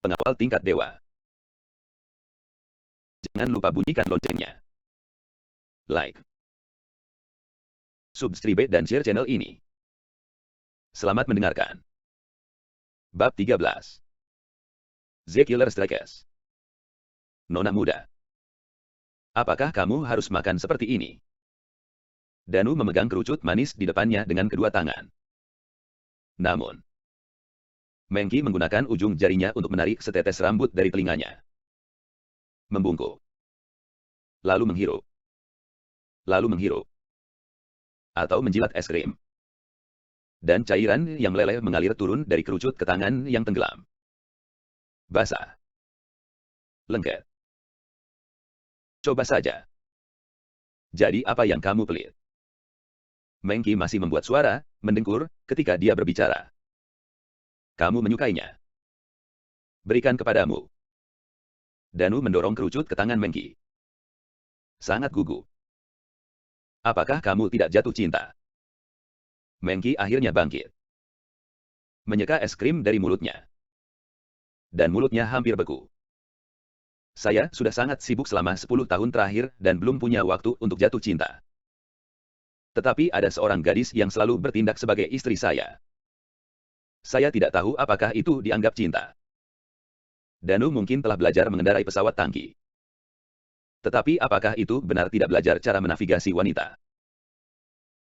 Pengawal tingkat dewa. Jangan lupa bunyikan loncengnya. Like, subscribe dan share channel ini. Selamat mendengarkan. Bab 13. The Killer Strikes. Nona muda. Apakah kamu harus makan seperti ini? Danu memegang kerucut manis di depannya dengan kedua tangan. Namun, Mengki menggunakan ujung jarinya untuk menarik setetes rambut dari telinganya. Membungkuk. Lalu menghirup. Lalu menghirup. Atau menjilat es krim. Dan cairan yang meleleh mengalir turun dari kerucut ke tangan yang tenggelam. Basah. Lengket. Coba saja. Jadi apa yang kamu pelit? Mengki masih membuat suara, mendengkur, ketika dia berbicara. Kamu menyukainya. Berikan kepadamu. Danu mendorong kerucut ke tangan Mengki. Sangat gugup. Apakah kamu tidak jatuh cinta? Mengki akhirnya bangkit. Menyeka es krim dari mulutnya. Dan mulutnya hampir beku. Saya sudah sangat sibuk selama 10 tahun terakhir dan belum punya waktu untuk jatuh cinta. Tetapi ada seorang gadis yang selalu bertindak sebagai istri saya. Saya tidak tahu apakah itu dianggap cinta. Danu mungkin telah belajar mengendarai pesawat tangki. Tetapi apakah itu benar tidak belajar cara menavigasi wanita?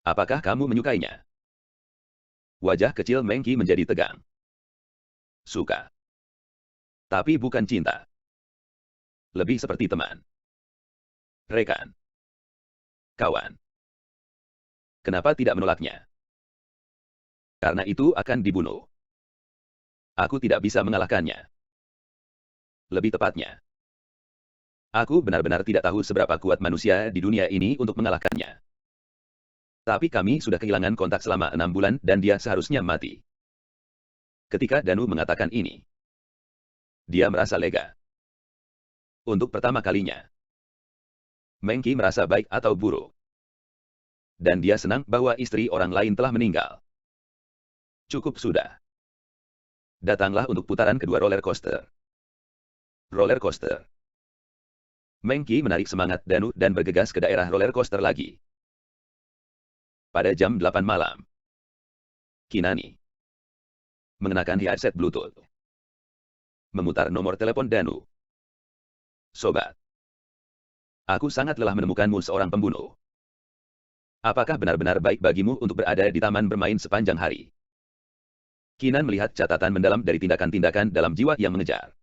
Apakah kamu menyukainya? Wajah kecil Mengki menjadi tegang. Suka. Tapi bukan cinta. Lebih seperti teman. Rekan. Kawan. Kenapa tidak menolaknya? Karena itu akan dibunuh. Aku tidak bisa mengalahkannya. Lebih tepatnya, aku benar-benar tidak tahu seberapa kuat manusia di dunia ini untuk mengalahkannya. Tapi kami sudah kehilangan kontak selama 6 bulan dan dia seharusnya mati. Ketika Danu mengatakan ini, dia merasa lega. Untuk pertama kalinya, Mengki merasa baik atau buruk. Dan dia senang bahwa istri orang lain telah meninggal. Cukup sudah. Datanglah untuk putaran kedua roller coaster. Roller coaster. Mengki menarik semangat Danu dan bergegas ke daerah roller coaster lagi. Pada jam 8 malam, Kinani mengenakan headset Bluetooth. Memutar nomor telepon Danu. Sobat, aku sangat lelah menemukanmu seorang pembunuh. Apakah benar-benar baik bagimu untuk berada di taman bermain sepanjang hari? Kinan melihat catatan mendalam dari tindakan-tindakan dalam jiwa yang mengejar.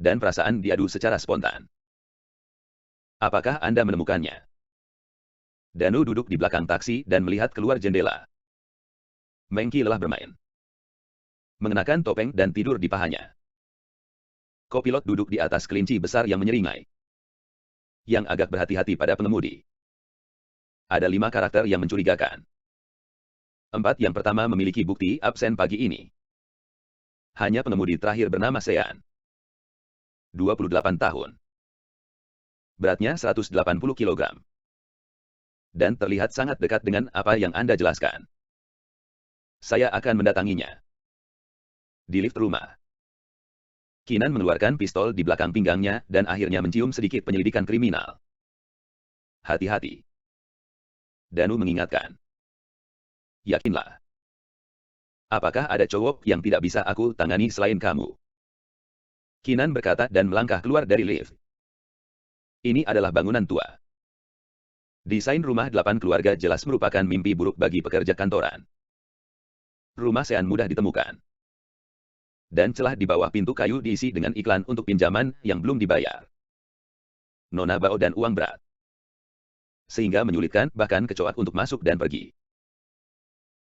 Dan perasaan diadu secara spontan. Apakah Anda menemukannya? Danu duduk di belakang taksi dan melihat keluar jendela. Mengki lelah bermain. Mengenakan topeng dan tidur di pahanya. Kopilot duduk di atas kelinci besar yang menyeringai. Yang agak berhati-hati pada pengemudi. Ada 5 karakter yang mencurigakan. 4 yang pertama memiliki bukti absen pagi ini. Hanya pengemudi terakhir bernama Sean. 28 tahun. Beratnya 180 kg. Dan terlihat sangat dekat dengan apa yang Anda jelaskan. Saya akan mendatanginya. Di lift rumah. Kinan mengeluarkan pistol di belakang pinggangnya dan akhirnya mencium sedikit penyelidikan kriminal. Hati-hati. Danu mengingatkan. Yakinlah. Apakah ada cowok yang tidak bisa aku tangani selain kamu? Kinan berkata dan melangkah keluar dari lift. Ini adalah bangunan tua. Desain rumah 8 keluarga jelas merupakan mimpi buruk bagi pekerja kantoran. Rumah Sean mudah ditemukan. Dan celah di bawah pintu kayu diisi dengan iklan untuk pinjaman yang belum dibayar. Nona Bao dan uang berat. Sehingga menyulitkan bahkan kecoak untuk masuk dan pergi.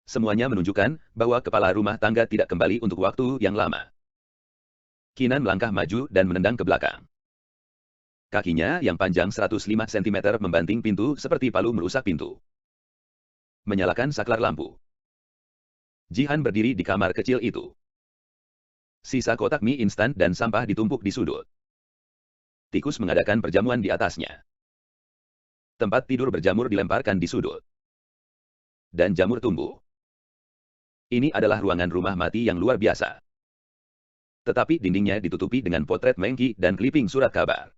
Semuanya menunjukkan bahwa kepala rumah tangga tidak kembali untuk waktu yang lama. Kinan melangkah maju dan menendang ke belakang. Kakinya yang panjang 105 cm membanting pintu seperti palu merusak pintu. Menyalakan saklar lampu. Jihan berdiri di kamar kecil itu. Sisa kotak mie instan dan sampah ditumpuk di sudut. Tikus mengadakan perjamuan di atasnya. Tempat tidur berjamur dilemparkan di sudut. Dan jamur tumbuh. Ini adalah ruangan rumah mati yang luar biasa. Tetapi dindingnya ditutupi dengan potret Mengki dan kliping surat kabar.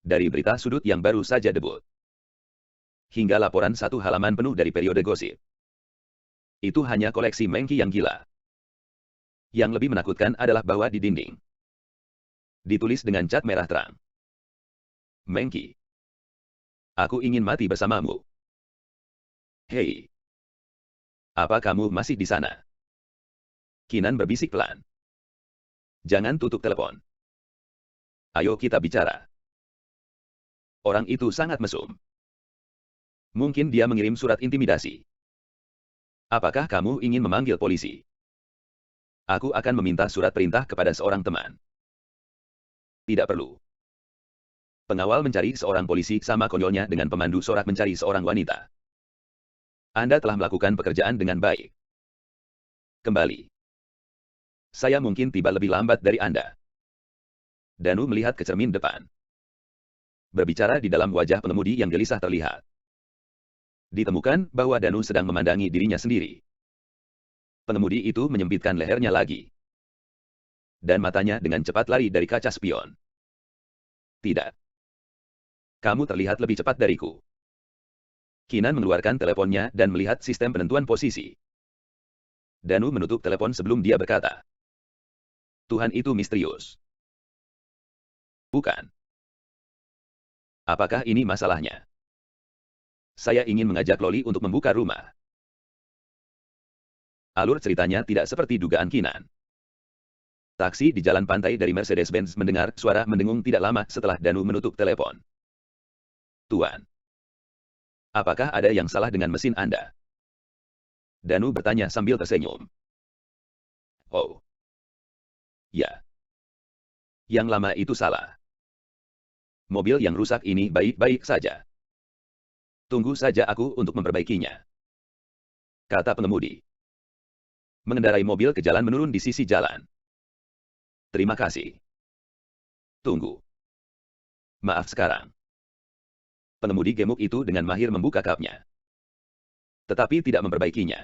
Dari berita sudut yang baru saja debut, hingga laporan satu halaman penuh dari periode gosip. Itu hanya koleksi Mengki yang gila. Yang lebih menakutkan adalah bahwa di dinding ditulis dengan cat merah terang. Mengki, aku ingin mati bersamamu. Hei, apa kamu masih di sana? Kinan berbisik pelan. Jangan tutup telepon. Ayo kita bicara. Orang itu sangat mesum. Mungkin dia mengirim surat intimidasi. Apakah kamu ingin memanggil polisi? Aku akan meminta surat perintah kepada seorang teman. Tidak perlu. Pengawal mencari seorang polisi sama konyolnya dengan pemandu sorak mencari seorang wanita. Anda telah melakukan pekerjaan dengan baik. Kembali. Saya mungkin tiba lebih lambat dari Anda. Danu melihat ke cermin depan. Berbicara di dalam wajah pengemudi yang gelisah terlihat. Ditemukan bahwa Danu sedang memandangi dirinya sendiri. Pengemudi itu menyempitkan lehernya lagi. Dan matanya dengan cepat lari dari kaca spion. Tidak. Kamu terlihat lebih cepat dariku. Kinan mengeluarkan teleponnya dan melihat sistem penentuan posisi. Danu menutup telepon sebelum dia berkata. Tuhan itu misterius. Bukan. Apakah ini masalahnya? Saya ingin mengajak Loli untuk membuka rumah. Alur ceritanya tidak seperti dugaan Kinan. Taksi di jalan pantai dari Mercedes-Benz mendengar suara mendengung tidak lama setelah Danu menutup telepon. Tuan, apakah ada yang salah dengan mesin Anda? Danu bertanya sambil tersenyum. Oh. Ya. Yang lama itu salah. Mobil yang rusak ini baik-baik saja. Tunggu saja aku untuk memperbaikinya. Kata pengemudi. Mengendarai mobil ke jalan menurun di sisi jalan. Terima kasih. Tunggu. Maaf sekarang. Pengemudi gemuk itu dengan mahir membuka kapnya. Tetapi tidak memperbaikinya.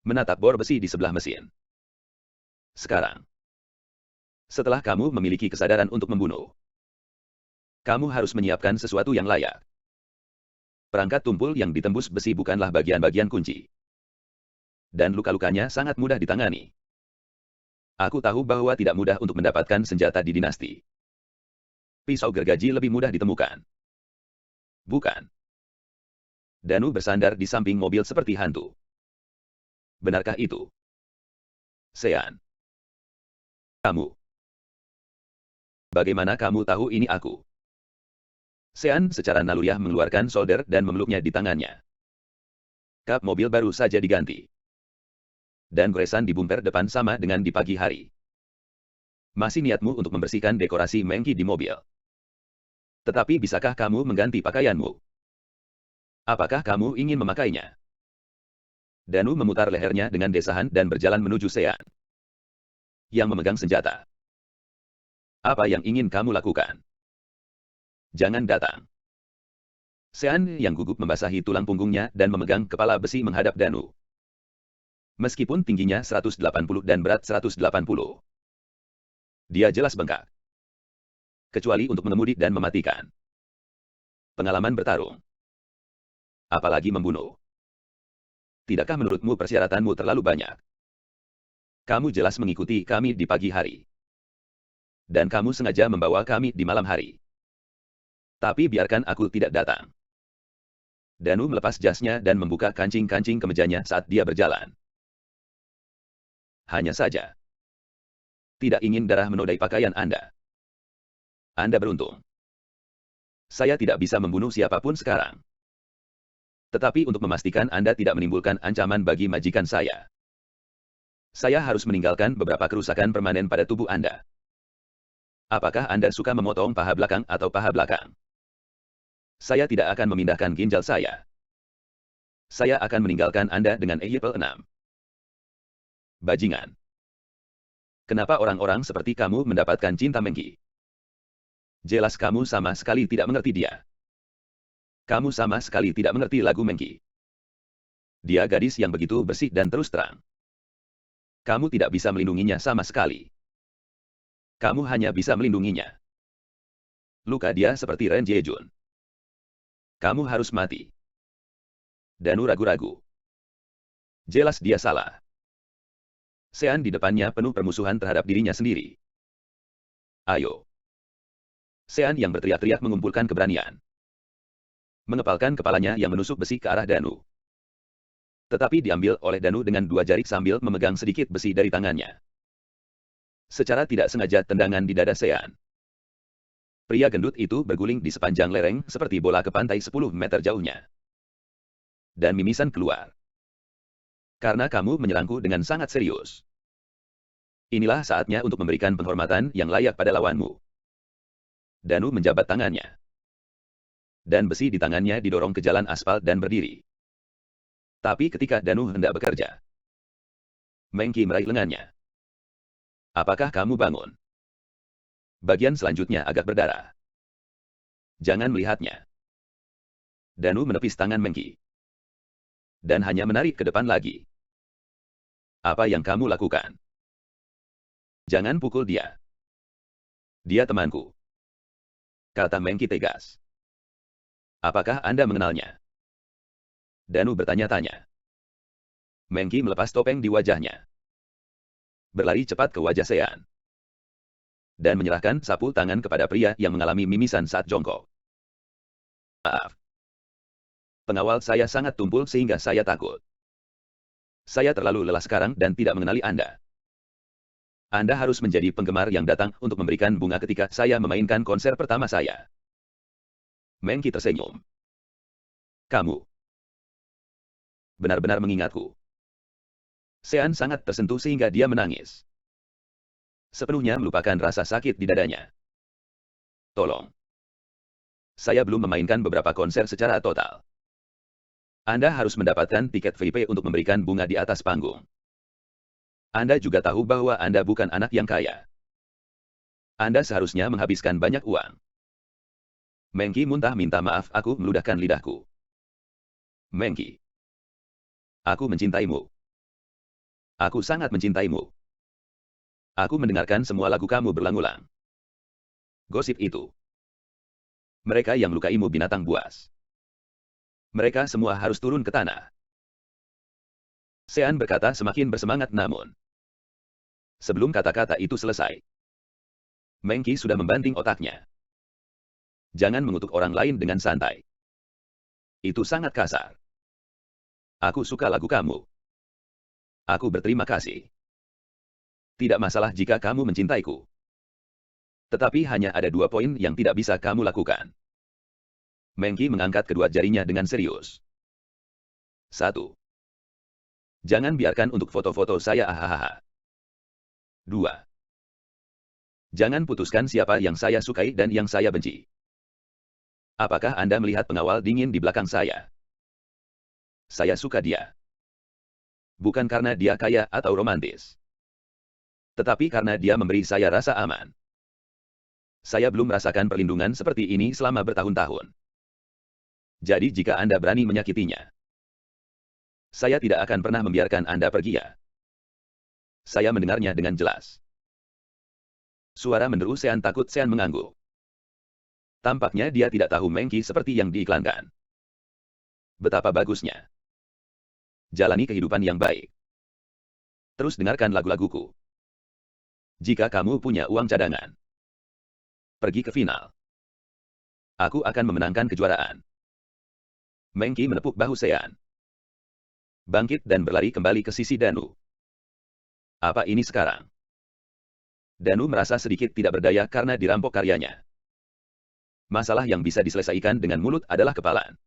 Menatap bor besi di sebelah mesin. Sekarang. Setelah kamu memiliki kesadaran untuk membunuh, kamu harus menyiapkan sesuatu yang layak. Perangkat tumpul yang ditembus besi bukanlah bagian-bagian kunci. Dan luka-lukanya sangat mudah ditangani. Aku tahu bahwa tidak mudah untuk mendapatkan senjata di dinasti. Pisau gergaji lebih mudah ditemukan. Bukan. Danu bersandar di samping mobil seperti hantu. Benarkah itu? Sean. Kamu. Bagaimana kamu tahu ini aku? Sean secara naluriah mengeluarkan solder dan memeluknya di tangannya. Kap mobil baru saja diganti. Dan goresan di bumper depan sama dengan di pagi hari. Masih niatmu untuk membersihkan dekorasi Mengki di mobil. Tetapi bisakah kamu mengganti pakaianmu? Apakah kamu ingin memakainya? Danu memutar lehernya dengan desahan dan berjalan menuju Sean, yang memegang senjata. Apa yang ingin kamu lakukan? Jangan datang. Sean yang gugup membasahi tulang punggungnya dan memegang kepala besi menghadap Danu. Meskipun tingginya 180 dan berat 180. Dia jelas bengkak. Kecuali untuk mengemudi dan mematikan. Pengalaman bertarung. Apalagi membunuh. Tidakkah menurutmu persyaratanmu terlalu banyak? Kamu jelas mengikuti kami di pagi hari. Dan kamu sengaja membawa kami di malam hari. Tapi biarkan aku tidak datang. Danu melepas jasnya dan membuka kancing-kancing kemejanya saat dia berjalan. Hanya saja. Tidak ingin darah menodai pakaian Anda. Anda beruntung. Saya tidak bisa membunuh siapapun sekarang. Tetapi untuk memastikan Anda tidak menimbulkan ancaman bagi majikan saya harus meninggalkan beberapa kerusakan permanen pada tubuh Anda. Apakah Anda suka memotong paha belakang atau paha belakang? Saya tidak akan memindahkan ginjal saya. Saya akan meninggalkan Anda dengan Eipel 6. Bajingan. Kenapa orang-orang seperti kamu mendapatkan cinta Mengki? Jelas kamu sama sekali tidak mengerti dia. Kamu sama sekali tidak mengerti lagu Mengki. Dia gadis yang begitu bersih dan terus terang. Kamu tidak bisa melindunginya sama sekali. Kamu hanya bisa melindunginya. Luka dia seperti Ren Jejun. Kamu harus mati. Danu ragu-ragu. Jelas dia salah. Sean di depannya penuh permusuhan terhadap dirinya sendiri. Ayo. Sean yang berteriak-teriak mengumpulkan keberanian. Mengepalkan kepalanya yang menusuk besi ke arah Danu. Tetapi diambil oleh Danu dengan dua jari sambil memegang sedikit besi dari tangannya. Secara tidak sengaja tendangan di dada Sean. Pria gendut itu berguling di sepanjang lereng seperti bola ke pantai 10 meter jauhnya. Dan mimisan keluar. Karena kamu menyerangku dengan sangat serius. Inilah saatnya untuk memberikan penghormatan yang layak pada lawanmu. Danu menjabat tangannya. Dan besi di tangannya didorong ke jalan aspal dan berdiri. Tapi ketika Danu hendak bekerja, Mengki meraih lengannya. Apakah kamu bangun? Bagian selanjutnya agak berdarah. Jangan melihatnya. Danu menepis tangan Mengki. Dan hanya menarik ke depan lagi. Apa yang kamu lakukan? Jangan pukul dia. Dia temanku. Kata Mengki tegas. Apakah Anda mengenalnya? Danu bertanya-tanya. Mengki melepas topeng di wajahnya. Berlari cepat ke wajah Sean. Dan menyerahkan sapu tangan kepada pria yang mengalami mimisan saat jongkok. Maaf. Pengawal saya sangat tumpul sehingga saya takut. Saya terlalu lelah sekarang dan tidak mengenali Anda. Anda harus menjadi penggemar yang datang untuk memberikan bunga ketika saya memainkan konser pertama saya. Mengki tersenyum. Kamu benar-benar mengingatku. Sean sangat tersentuh sehingga dia menangis. Sepenuhnya melupakan rasa sakit di dadanya. Tolong. Saya belum memainkan beberapa konser secara total. Anda harus mendapatkan tiket VIP untuk memberikan bunga di atas panggung. Anda juga tahu bahwa Anda bukan anak yang kaya. Anda seharusnya menghabiskan banyak uang. Mengki muntah minta maaf, aku meludahkan lidahku. Mengki. Aku mencintaimu. Aku sangat mencintaimu. Aku mendengarkan semua lagu kamu berulang-ulang. Gosip itu. Mereka yang melukaimu binatang buas. Mereka semua harus turun ke tanah. Sean berkata semakin bersemangat namun. Sebelum kata-kata itu selesai. Mengki sudah membanting otaknya. Jangan mengutuk orang lain dengan santai. Itu sangat kasar. Aku suka lagu kamu. Aku berterima kasih. Tidak masalah jika kamu mencintaiku. Tetapi hanya ada 2 poin yang tidak bisa kamu lakukan. Mengki mengangkat kedua jarinya dengan serius. 1. Jangan biarkan untuk foto-foto saya ahaha. 2. Jangan putuskan siapa yang saya sukai dan yang saya benci. Apakah Anda melihat pengawal dingin di belakang saya? Saya suka dia. Bukan karena dia kaya atau romantis. Tetapi karena dia memberi saya rasa aman. Saya belum merasakan perlindungan seperti ini selama bertahun-tahun. Jadi jika Anda berani menyakitinya, saya tidak akan pernah membiarkan Anda pergi ya. Saya mendengarnya dengan jelas. Suara menderu Sean takut Sean mengangguk. Tampaknya dia tidak tahu Mengki seperti yang diiklankan. Betapa bagusnya. Jalani kehidupan yang baik. Terus dengarkan lagu-laguku. Jika kamu punya uang cadangan, pergi ke final. Aku akan memenangkan kejuaraan. Mengki menepuk bahu Sean. Bangkit dan berlari kembali ke sisi Danu. Apa ini sekarang? Danu merasa sedikit tidak berdaya karena dirampok karyanya. Masalah yang bisa diselesaikan dengan mulut adalah kepalaan.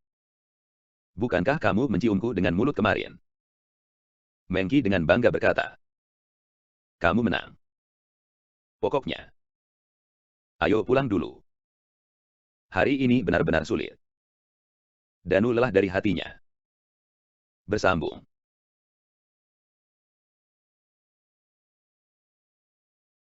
Bukankah kamu menciumku dengan mulut kemarin? Mengki dengan bangga berkata. Kamu menang. Pokoknya. Ayo pulang dulu. Hari ini benar-benar sulit. Danu lelah dari hatinya. Bersambung.